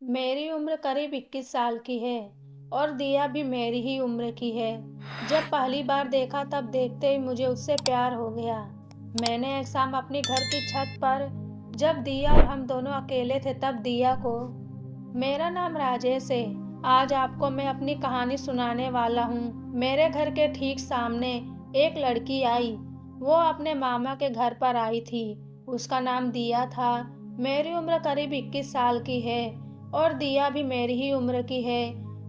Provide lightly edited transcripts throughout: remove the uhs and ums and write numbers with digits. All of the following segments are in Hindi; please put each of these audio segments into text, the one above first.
मेरी उम्र करीब 21 साल की है और दिया भी मेरी ही उम्र की है। जब पहली बार देखा तब देखते ही मुझे उससे प्यार हो गया। मैंने एक शाम अपनी घर की छत पर जब दिया और हम दोनों अकेले थे तब दिया को, मेरा नाम राजेश है। आज आपको मैं अपनी कहानी सुनाने वाला हूँ। मेरे घर के ठीक सामने एक लड़की आई। वो अपने मामा के घर पर आई थी। उसका नाम दिया था। मेरी उम्र करीब 21 साल की है और दिया भी मेरी ही उम्र की है।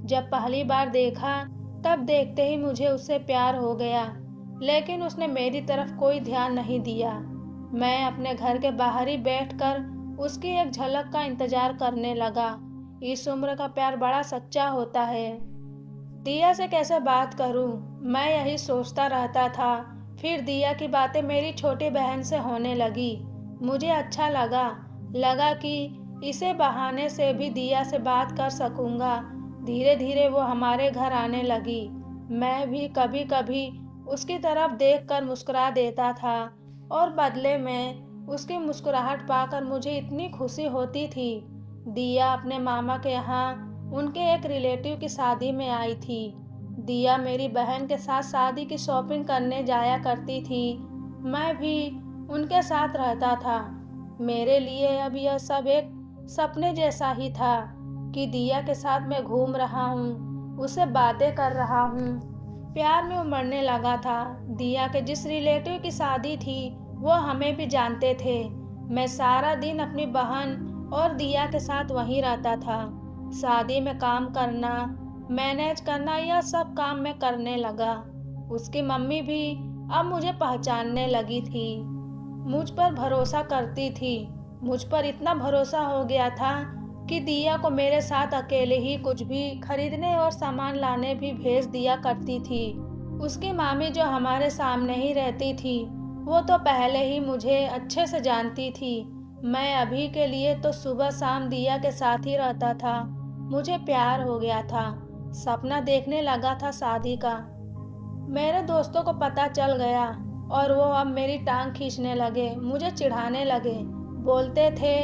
जब पहली बार देखा तब देखते ही मुझे उससे प्यार हो गया, लेकिन उसने मेरी तरफ कोई ध्यान नहीं दिया। मैं अपने घर के बाहर ही बैठकर उसकी एक झलक का इंतजार करने लगा। इस उम्र का प्यार बड़ा सच्चा होता है। दिया से कैसे बात करूं, मैं यही सोचता रहता था। फिर दिया की बातें मेरी छोटी बहन से होने लगी। मुझे अच्छा लगा लगा कि इसे बहाने से भी दिया से बात कर सकूंगा। धीरे धीरे वो हमारे घर आने लगी। मैं भी कभी कभी उसकी तरफ देखकर मुस्कुरा देता था और बदले में उसकी मुस्कुराहट पाकर मुझे इतनी खुशी होती थी। दिया अपने मामा के यहाँ उनके एक रिलेटिव की शादी में आई थी। दिया मेरी बहन के साथ शादी की शॉपिंग करने जाया करती थी। मैं भी उनके साथ रहता था। मेरे लिए अब यह सब एक सपने जैसा ही था कि दिया के साथ मैं घूम रहा हूँ, उससे बातें कर रहा हूँ। प्यार में उमड़ने लगा था। दिया के जिस रिलेटिव की शादी थी वो हमें भी जानते थे। मैं सारा दिन अपनी बहन और दिया के साथ वहीं रहता था। शादी में काम करना, मैनेज करना, यह सब काम मैं करने लगा। उसकी मम्मी भी अब मुझे पहचानने लगी थी। मुझ पर भरोसा करती थी। मुझ पर इतना भरोसा हो गया था कि दिया को मेरे साथ अकेले ही कुछ भी खरीदने और सामान लाने भी भेज दिया करती थी। उसकी मामी जो हमारे सामने ही रहती थी, वो तो पहले ही मुझे अच्छे से जानती थी। मैं अभी के लिए तो सुबह शाम दिया के साथ ही रहता था। मुझे प्यार हो गया था। सपना देखने लगा था शादी का। मेरे दोस्तों को पता चल गया और वो अब मेरी टांग खींचने लगे, मुझे चिढ़ाने लगे। बोलते थे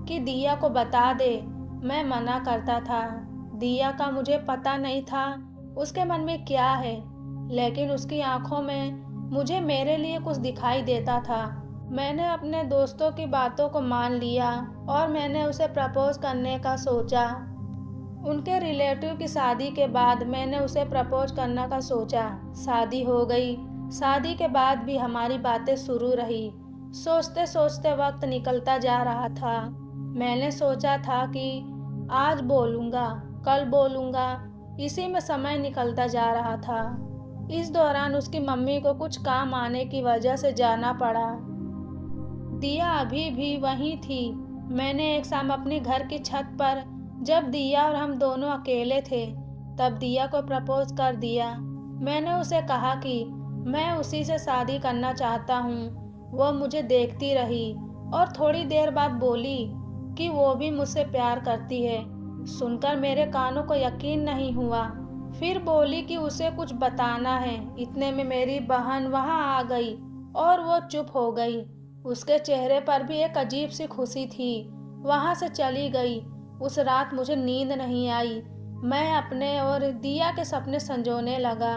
कि दिया को बता दे। मैं मना करता था। दिया का मुझे पता नहीं था उसके मन में क्या है, लेकिन उसकी आंखों में मुझे मेरे लिए कुछ दिखाई देता था। मैंने अपने दोस्तों की बातों को मान लिया और मैंने उसे प्रपोज करने का सोचा। उनके रिलेटिव की शादी के बाद मैंने उसे प्रपोज करने का सोचा। शादी हो गई। शादी के बाद भी हमारी बातें शुरू रही। सोचते सोचते वक्त निकलता जा रहा था। मैंने सोचा था कि आज बोलूँगा, कल बोलूँगा, इसी में समय निकलता जा रहा था। इस दौरान उसकी मम्मी को कुछ काम आने की वजह से जाना पड़ा। दिया अभी भी वहीं थी। मैंने एक शाम अपने घर की छत पर जब दिया और हम दोनों अकेले थे तब दिया को प्रपोज कर दिया। मैंने उसे कहा कि मैं उसी से शादी करना चाहता हूँ। वो मुझे देखती रही और थोड़ी देर बाद बोली कि वो भी मुझसे प्यार करती है। सुनकर मेरे कानों को यकीन नहीं हुआ। फिर बोली कि उसे कुछ बताना है। इतने में मेरी बहन वहां आ गई और वो चुप हो गई। उसके चेहरे पर भी एक अजीब सी खुशी थी। वहां से चली गई। उस रात मुझे नींद नहीं आई। मैं अपने और दिया के सपने संजोने लगा।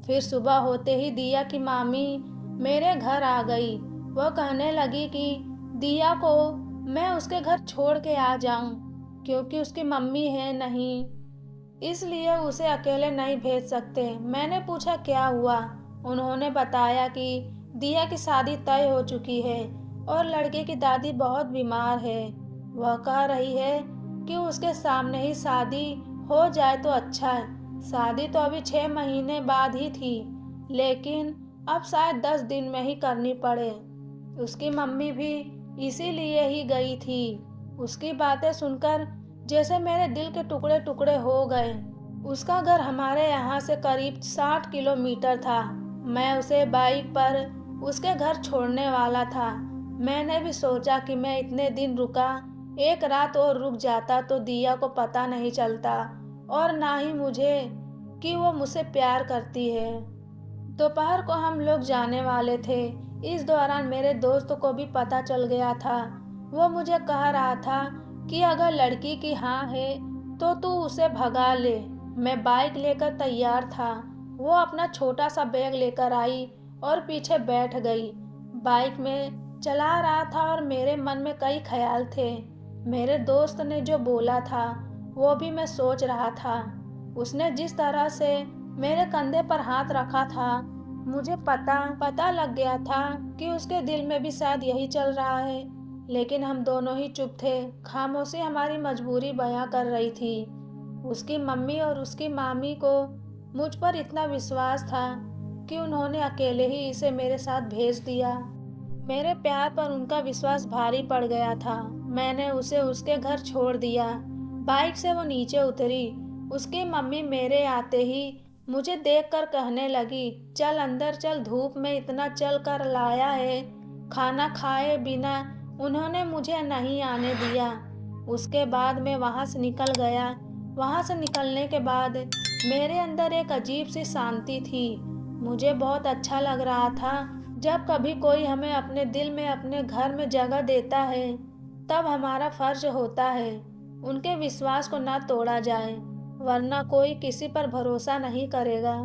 फिर सुबह होते ही दिया की मामी मेरे घर आ गई। वो कहने लगी कि दिया को मैं उसके घर छोड़ के आ जाऊं, क्योंकि उसकी मम्मी है नहीं, इसलिए उसे अकेले नहीं भेज सकते। मैंने पूछा क्या हुआ। उन्होंने बताया कि दिया की शादी तय हो चुकी है और लड़के की दादी बहुत बीमार है। वह कह रही है कि उसके सामने ही शादी हो जाए तो अच्छा है। शादी तो अभी 6 महीने बाद ही थी, लेकिन अब शायद 10 दिन में ही करनी पड़े। उसकी मम्मी भी इसीलिए ही गई थी। उसकी बातें सुनकर जैसे मेरे दिल के टुकड़े टुकड़े हो गए। उसका घर हमारे यहाँ से करीब 60 किलोमीटर था। मैं उसे बाइक पर उसके घर छोड़ने वाला था। मैंने भी सोचा कि मैं इतने दिन रुका, एक रात और रुक जाता तो दिया को पता नहीं चलता और ना ही मुझे कि वो मुझसे प्यार करती है। दोपहर को हम लोग जाने वाले थे। इस दौरान मेरे दोस्त को भी पता चल गया था। वो मुझे कह रहा था कि अगर लड़की की हाँ है तो तू उसे भगा ले। मैं बाइक लेकर तैयार था। वो अपना छोटा सा बैग लेकर आई और पीछे बैठ गई। बाइक में चला रहा था और मेरे मन में कई ख्याल थे। मेरे दोस्त ने जो बोला था वो भी मैं सोच रहा था। उसने जिस तरह से मेरे कंधे पर हाथ रखा था, मुझे पता लग गया था कि उसके दिल में भी शायद यही चल रहा है। लेकिन हम दोनों ही चुप थे। खामोशी हमारी मजबूरी बयां कर रही थी। उसकी मम्मी और उसकी मामी को मुझ पर इतना विश्वास था कि उन्होंने अकेले ही इसे मेरे साथ भेज दिया। मेरे प्यार पर उनका विश्वास भारी पड़ गया था। मैंने उसे उसके घर छोड़ दिया। बाइक से वो नीचे उतरी। उसकी मम्मी मेरे आते ही मुझे देखकर कहने लगी, चल अंदर चल, धूप में इतना चल कर लाया है। खाना खाए बिना उन्होंने मुझे नहीं आने दिया। उसके बाद मैं वहाँ से निकल गया। वहाँ से निकलने के बाद मेरे अंदर एक अजीब सी शांति थी। मुझे बहुत अच्छा लग रहा था। जब कभी कोई हमें अपने दिल में, अपने घर में जगह देता है, तब हमारा फर्ज होता है उनके विश्वास को ना तोड़ा जाए, वरना कोई किसी पर भरोसा नहीं करेगा।